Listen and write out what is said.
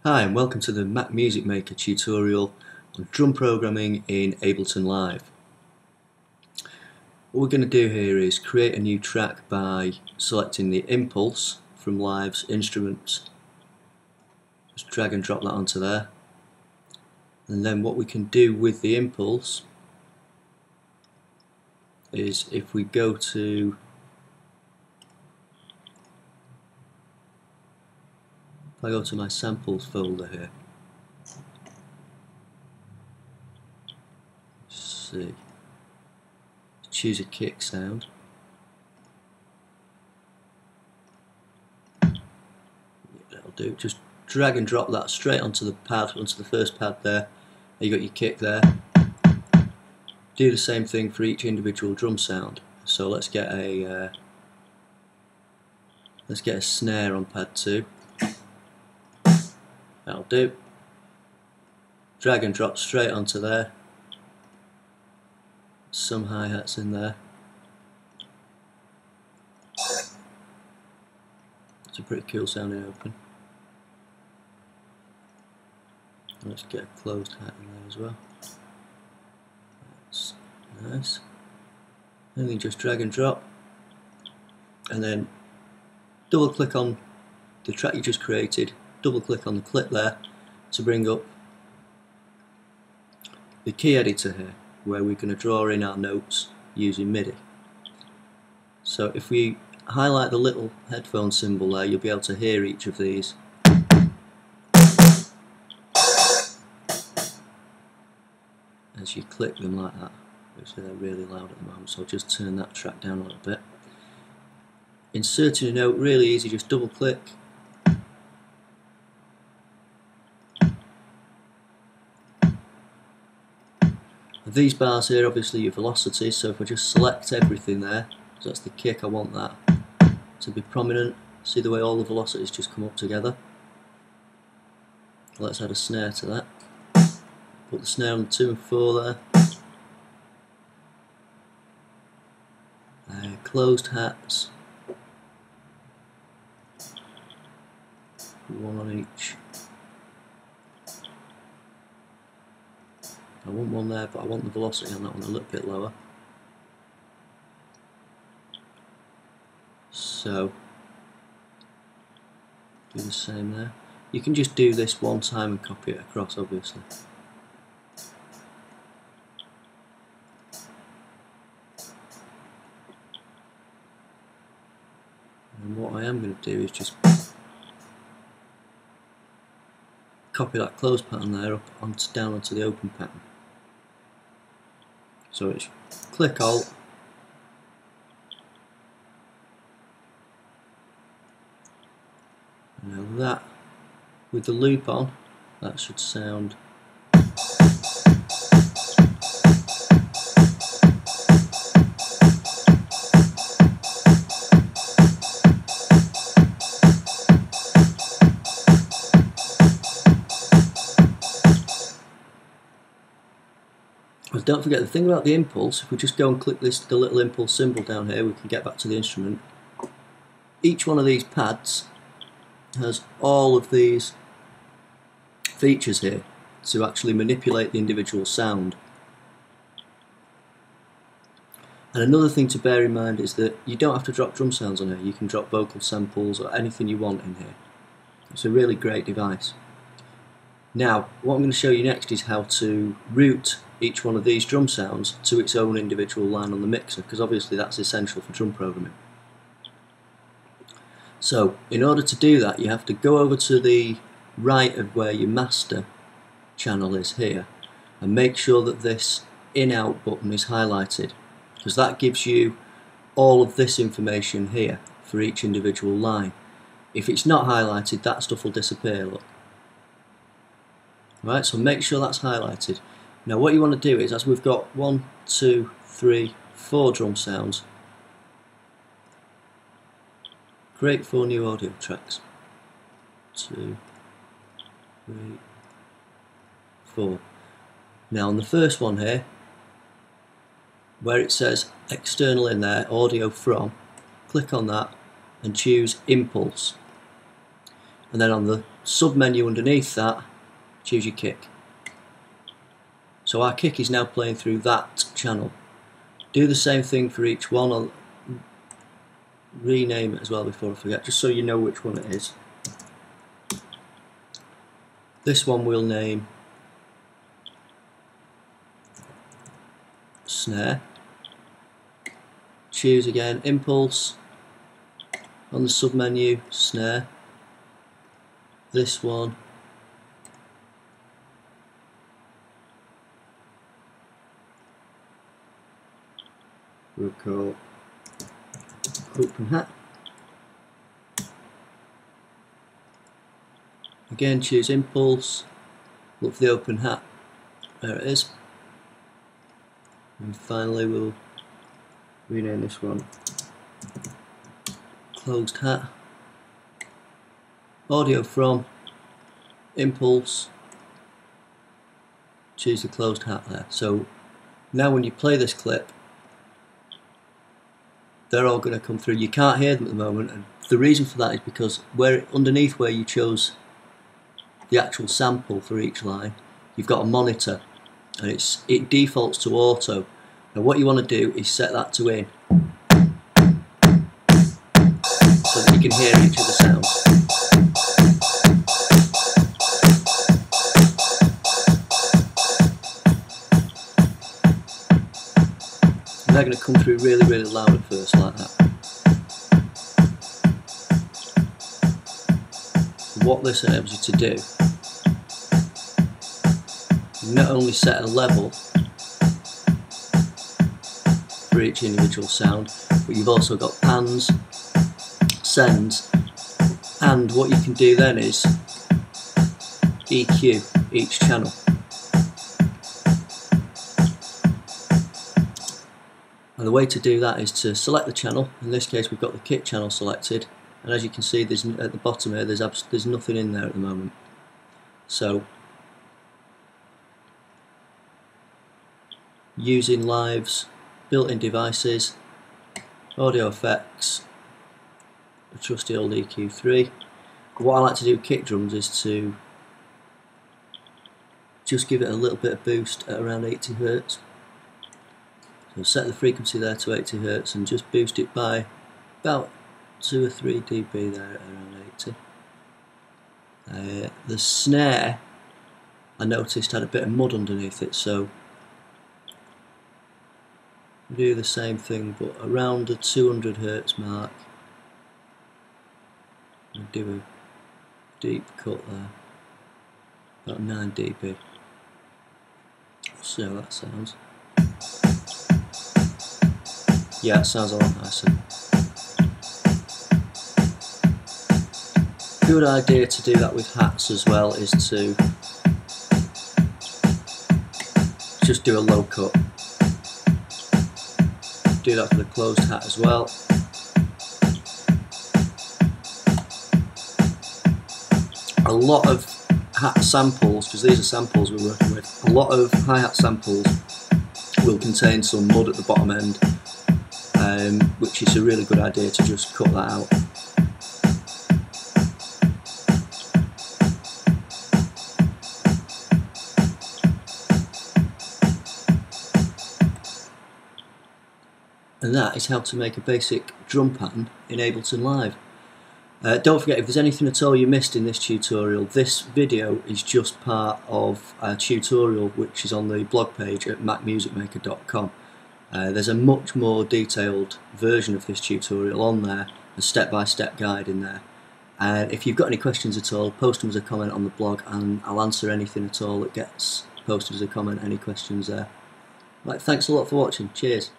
Hi and welcome to the Mac Music Maker tutorial on drum programming in Ableton Live. What we're going to do here is create a new track by selecting the impulse from Live's instruments. Just drag and drop that onto there. And then what we can do with the impulse is if we go to I go to my samples folder here. Let's see. Choose a kick sound. Yeah, that'll do. Just drag and drop that straight onto the pad, onto the first pad there. You got your kick there. Do the same thing for each individual drum sound. So let's get a snare on pad 2. That'll do. Drag and drop straight onto there. Some hi-hats in there. It's a pretty cool sounding open. Let's get a closed hat in there as well. That's nice. And then just drag and drop. And then double click on the track you just created. Double click on the clip there to bring up the key editor here, where we're going to draw in our notes using MIDI. So if we highlight the little headphone symbol there, you'll be able to hear each of these. As you click them like that. Obviously they're really loud at the moment, so I'll just turn that track down a little bit. Inserting a note, really easy, just double click. These bars here, obviously your velocity, so if I just select everything there, so that's the kick, I want that to be prominent. See the way all the velocities just come up together? Let's add a snare to that. Put the snare on 2 and 4 there. Closed hats. 1 on each. I want one there, but I want the velocity on that one a little bit lower. So, do the same there. You can just do this one time and copy it across, obviously. And what I am going to do is just copy that closed pattern there up onto, down onto the open pattern. So it's click Alt, now that with the loop on, that should sound don't forget the thing about the impulse, if we just go and click the little impulse symbol down here, we can get back to the instrument. Each one of these pads has all of these features here to actually manipulate the individual sound. And another thing to bear in mind is that you don't have to drop drum sounds on here, you can drop vocal samples or anything you want in here. It's a really great device. Now, what I'm going to show you next is how to route each one of these drum sounds to its own individual line on the mixer, because obviously that's essential for drum programming. So, in order to do that, you have to go over to the right of where your master channel is here, and make sure that this in-out button is highlighted, because that gives you all of this information here for each individual line. If it's not highlighted, that stuff will disappear, look. Right, so make sure that's highlighted. Now what you want to do is, as we've got 1, 2, 3, 4 drum sounds, create 4 new audio tracks. 2, 3, 4. Now on the first one here, where it says external in there, audio from, click on that and choose impulse. And then on the sub-menu underneath that, choose your kick. So our kick is now playing through that channel. Do the same thing for each one. I'll rename it as well before I forget, just so you know which one it is. This one we'll name snare. Choose again impulse. On the sub-menu, snare. This one, we'll call open hat. Again, choose impulse, look for the open hat, there it is. And finally we'll rename this one closed hat. Audio from impulse, choose the closed hat there. So now when you play this clip, they're all going to come through. You can't hear them at the moment, and the reason for that is because underneath where you chose the actual sample for each line, you've got a monitor, and it defaults to auto. Now what you want to do is set that to in, so that you can hear each of the sounds. They're going to come through really, really loud at first, like that. What this enables you to do, you not only set a level for each individual sound, but you've also got pans, sends, and what you can do then is EQ each channel. And the way to do that is to select the channel. In this case we've got the kick channel selected, and as you can see there's at the bottom here there's nothing in there at the moment. So using Live's built-in devices, audio effects, a trusty old EQ3. What I like to do with kick drums is to just give it a little bit of boost at around 80 Hz. So set the frequency there to 80 Hz and just boost it by about 2 or 3 dB there at around 80. The snare, I noticed, had a bit of mud underneath it, so we do the same thing but around the 200 Hz mark. We do a deep cut there, about 9 dB. See how that sounds. Yeah, it sounds a lot nicer. Good idea to do that with hats as well is to just do a low cut. Do that for the closed hat as well. A lot of hat samples, because these are samples we're working with, a lot of hi-hat samples will contain some mud at the bottom end, which is a really good idea to just cut that out. And that is how to make a basic drum pattern in Ableton Live. Don't forget, if there's anything at all you missed in this tutorial, this video is just part of a tutorial which is on the blog page at macmusicmaker.com. There's a much more detailed version of this tutorial on there, a step-by-step guide in there. And if you've got any questions at all, post them as a comment on the blog and I'll answer anything at all that gets posted as a comment, any questions there. Right, thanks a lot for watching, cheers.